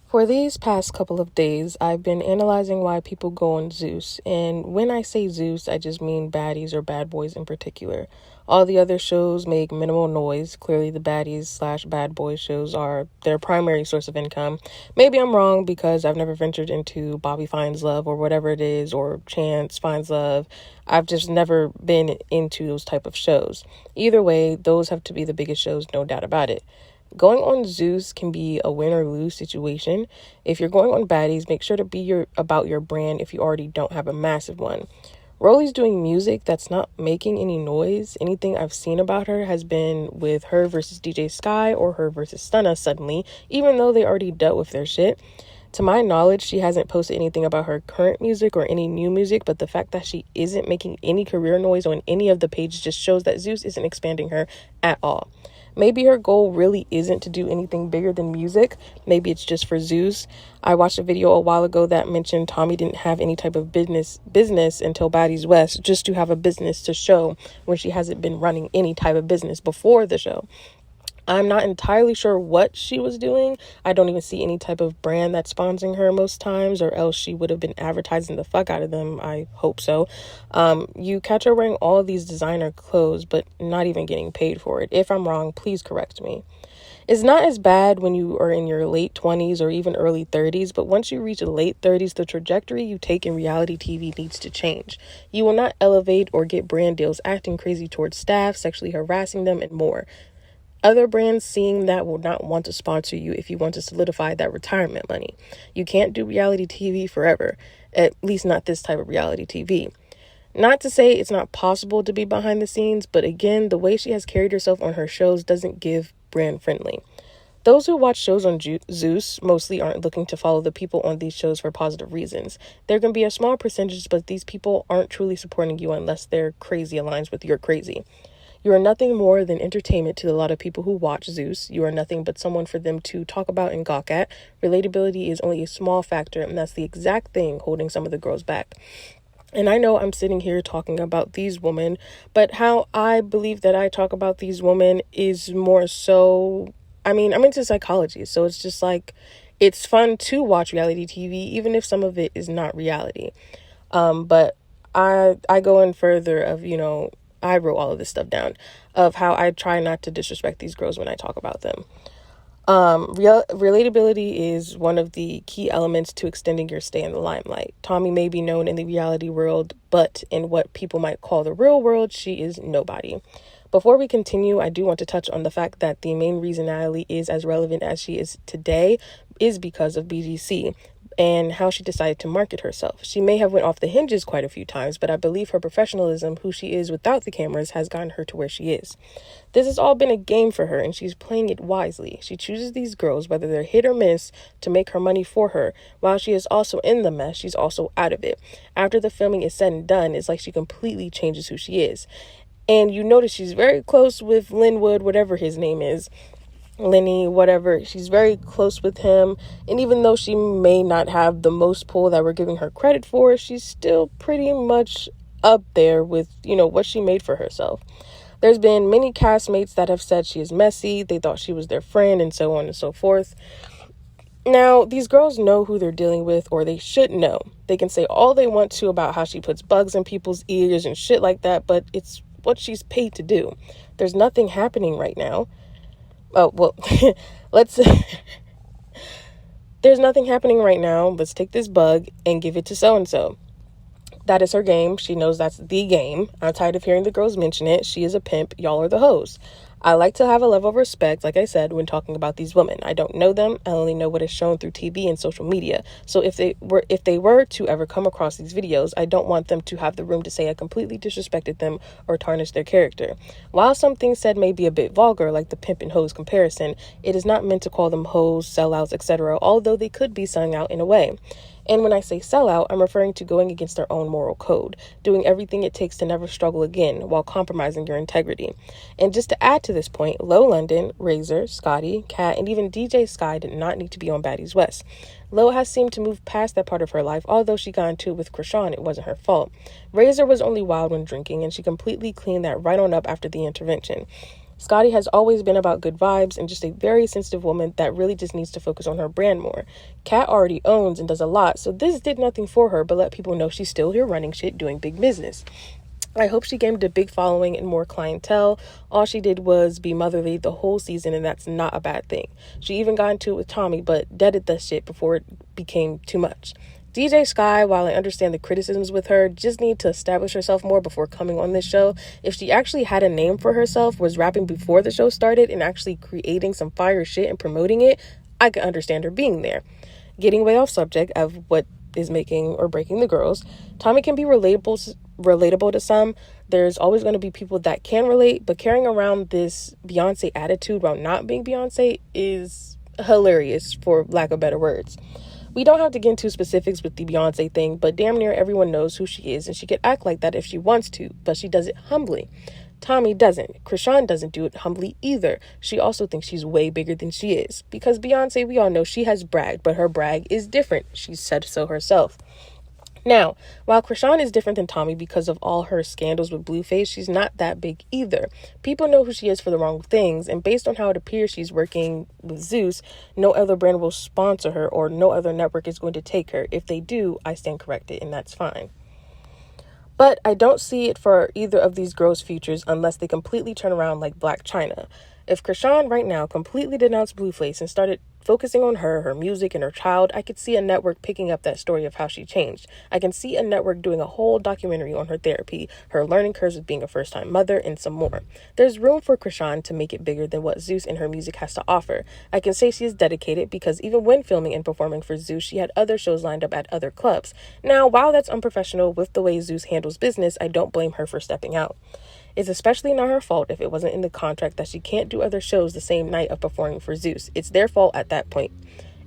For these past couple of days, I've been analyzing why people go on Zeus, and when I say Zeus, I just mean baddies or bad boys in particular. All the other shows make minimal noise. Clearly, the baddies slash bad boys shows are their primary source of income. Maybe I'm wrong because I've never ventured into Bobby Finds Love or whatever it is, or Chance Finds Love. I've just never been into those type of shows. Either way, those have to be the biggest shows, no doubt about it. Going on Zeus can be a win or lose situation. If you're going on baddies, make sure to be about your brand if you already don't have a massive one. Rollie's doing music that's not making any noise. Anything I've seen about her has been with her versus DJ Sky or her versus Stunna suddenly, even though they already dealt with their shit. To my knowledge, she hasn't posted anything about her current music or any new music, but the fact that she isn't making any career noise on any of the pages just shows that Zeus isn't expanding her at all. Maybe her goal really isn't to do anything bigger than music. Maybe it's just for Zeus. I watched a video a while ago that mentioned Tommie didn't have any type of business until Baddies West, just to have a business to show when she hasn't been running any type of business before the show. I'm not entirely sure what she was doing. I don't even see any type of brand that's sponsoring her most times, or else she would have been advertising the fuck out of them. I hope so. You catch her wearing all of these designer clothes, but not even getting paid for it. If I'm wrong, please correct me. It's not as bad when you are in your late 20s or even early 30s, but once you reach the late 30s, the trajectory you take in reality TV needs to change. You will not elevate or get brand deals acting crazy towards staff, sexually harassing them, and more. Other brands seeing that will not want to sponsor you if you want to solidify that retirement money. You can't do reality TV forever, at least not this type of reality TV. Not to say it's not possible to be behind the scenes, but again, the way she has carried herself on her shows doesn't give brand friendly. Those who watch shows on Zeus mostly aren't looking to follow the people on these shows for positive reasons. There can be a small percentage, but these people aren't truly supporting you unless their crazy aligns with your crazy. You are nothing more than entertainment to a lot of people who watch Zeus. You are nothing but someone for them to talk about and gawk at. Relatability is only a small factor, and that's the exact thing holding some of the girls back. And I know I'm sitting here talking about these women, but how I believe that I talk about these women is more so, I'm into psychology, so it's just like, it's fun to watch reality TV, even if some of it is not reality. But I go in further of, I wrote all of this stuff down of how I try not to disrespect these girls when I talk about them. Relatability is one of the key elements to extending your stay in the limelight. Tommie may be known in the reality world, but in what people might call the real world, she is nobody. Before we continue, I do want to touch on the fact that the main reason Natalie is as relevant as she is today is because of BGC and how she decided to market herself. She may have went off the hinges quite a few times, but I believe her professionalism, who she is without the cameras, has gotten her to where she is. This has all been a game for her, and she's playing it wisely. She chooses these girls, whether they're hit or miss, to make her money for her. While she is also in the mess, she's also out of it. After the filming is said and done, it's like she completely changes who she is. And you notice she's very close with Linwood, whatever his name is. Lenny, whatever, she's very close with him, and even though she may not have the most pull that we're giving her credit for, she's still pretty much up there with, what she made for herself. There's been many castmates that have said she is messy, they thought she was their friend, and so on and so forth. Now, these girls know who they're dealing with, or they should know. They can say all they want to about how she puts bugs in people's ears and shit like that, but it's what she's paid to do. There's nothing happening right now. Oh, well, there's nothing happening right now. Let's take this bug and give it to so-and-so. That is her game. She knows that's the game. I'm tired of hearing the girls mention it. She is a pimp. Y'all are the hoes. I like to have a level of respect, like I said, when talking about these women. I don't know them. I only know what is shown through TV and social media. So if they were to ever come across these videos, I don't want them to have the room to say I completely disrespected them or tarnished their character. While some things said may be a bit vulgar, like the pimp and hoes comparison, it is not meant to call them hoes, sellouts, etc., although they could be selling out in a way. And when I say sellout, I'm referring to going against their own moral code, doing everything it takes to never struggle again while compromising your integrity. And just to add to this point, Low London, Razor, Scotty, Kat, and even DJ Sky did not need to be on Baddies West. Low has seemed to move past that part of her life, although she got into it with Chrisean, it wasn't her fault. Razor was only wild when drinking, and she completely cleaned that right on up after the intervention. Scotty has always been about good vibes and just a very sensitive woman that really just needs to focus on her brand more. Kat already owns and does a lot, so this did nothing for her but let people know she's still here running shit, doing big business. I hope she gained a big following and more clientele. All she did was be motherly the whole season, and that's not a bad thing. She even got into it with Tommie, but deaded that shit before it became too much. DJ Sky, while I understand the criticisms with her, just need to establish herself more before coming on this show. If she actually had a name for herself, was rapping before the show started, and actually creating some fire shit and promoting it, I could understand her being there. Getting way off subject of what is making or breaking the girls, Tommie can be relatable to some. There's always going to be people that can relate, but carrying around this Beyonce attitude while not being Beyonce is hilarious, for lack of better words. We don't have to get into specifics with the Beyonce thing, but damn near everyone knows who she is, and she could act like that if she wants to, but she does it humbly. Tommie doesn't. Chrisean doesn't do it humbly either. She also thinks she's way bigger than she is. Because Beyonce, we all know she has bragged, but her brag is different. She said so herself. Now, while Chrisean is different than Tommie because of all her scandals with Blueface, she's not that big either. People know who she is for the wrong things, and based on how it appears she's working with Zeus, no other brand will sponsor her or no other network is going to take her. If they do, I stand corrected, and that's fine. But I don't see it for either of these girls' futures unless they completely turn around like Black China. If Chrisean right now completely denounced Blueface and started focusing on her music, and her child, I could see a network picking up that story of how she changed. I can see a network doing a whole documentary on her therapy, her learning curves with being a first-time mother, and some more. There's room for Chrisean to make it bigger than what Zeus and her music has to offer. I can say she is dedicated because even when filming and performing for Zeus, she had other shows lined up at other clubs. Now, while that's unprofessional with the way Zeus handles business, I don't blame her for stepping out. It's especially not her fault if it wasn't in the contract that she can't do other shows the same night of performing for Zeus. It's their fault at that point.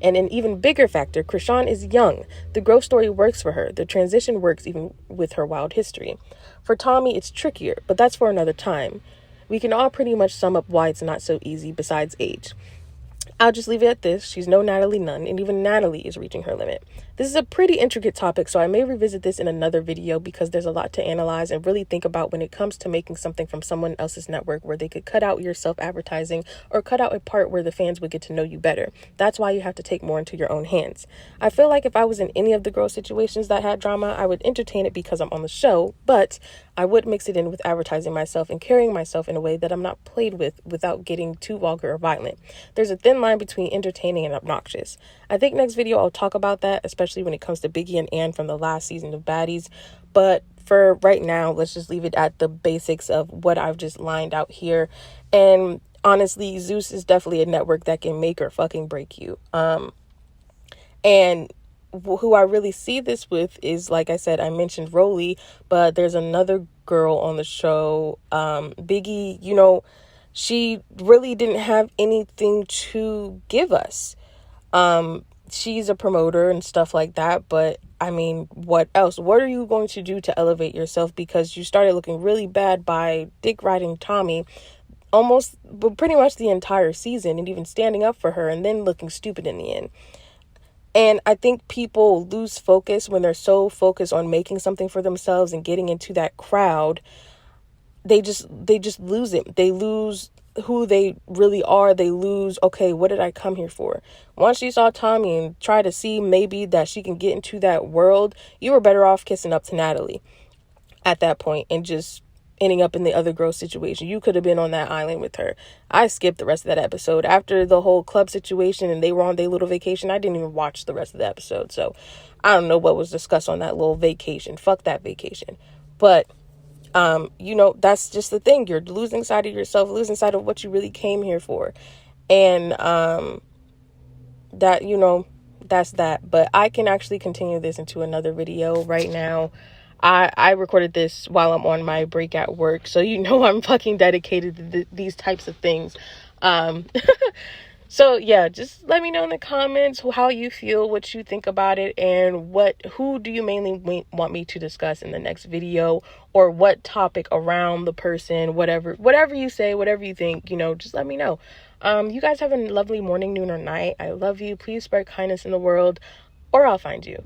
And an even bigger factor, Chrisean is young. The growth story works for her. The transition works even with her wild history. For Tommie, it's trickier, but that's for another time. We can all pretty much sum up why it's not so easy besides age. I'll just leave it at this. She's no Natalie Nunn, and even Natalie is reaching her limit. This is a pretty intricate topic, so I may revisit this in another video because there's a lot to analyze and really think about when it comes to making something from someone else's network where they could cut out your self-advertising or cut out a part where the fans would get to know you better. That's why you have to take more into your own hands. I feel like if I was in any of the girl situations that had drama, I would entertain it because I'm on the show, but I would mix it in with advertising myself and carrying myself in a way that I'm not played with without getting too vulgar or violent. There's a thin line between entertaining and obnoxious. I think next video I'll talk about that, especially when it comes to Biggie and Ann from the last season of Baddies. But for right now, let's just leave it at the basics of what I've just lined out here. And honestly, Zeus is definitely a network that can make or fucking break you. And who I really see this with is, like I said, I mentioned Rollie, but there's another girl on the show, Biggie. You know, she really didn't have anything to give us. She's a promoter and stuff like that, but I mean, what else? What are you going to do to elevate yourself? Because you started looking really bad by dick riding Tommie almost, but pretty much the entire season, and even standing up for her and then looking stupid in the end. And I think people lose focus when they're so focused on making something for themselves and getting into that crowd. They just lose it. They lose who they really are. They lose, okay, what did I come here for? Once she saw Tommie and try to see maybe that she can get into that world, you were better off kissing up to Natalie at that point and just ending up in the other girl situation. You could have been on that island with her. I skipped the rest of that episode. After the whole club situation and they were on their little vacation, I didn't even watch the rest of the episode. So I don't know what was discussed on that little vacation. Fuck that vacation. But you know, that's just the thing. You're losing sight of yourself, losing sight of what you really came here for. And that, you know, that's that. But I can actually continue this into another video right now. I recorded this while I'm on my break at work, so you know I'm fucking dedicated to these types of things. So yeah, just let me know in the comments how you feel, what you think about it, and who do you mainly want me to discuss in the next video, or what topic around the person, whatever you say, whatever you think, you know, just let me know. You guys have a lovely morning, noon, or night. I love you. Please spread kindness in the world, or I'll find you.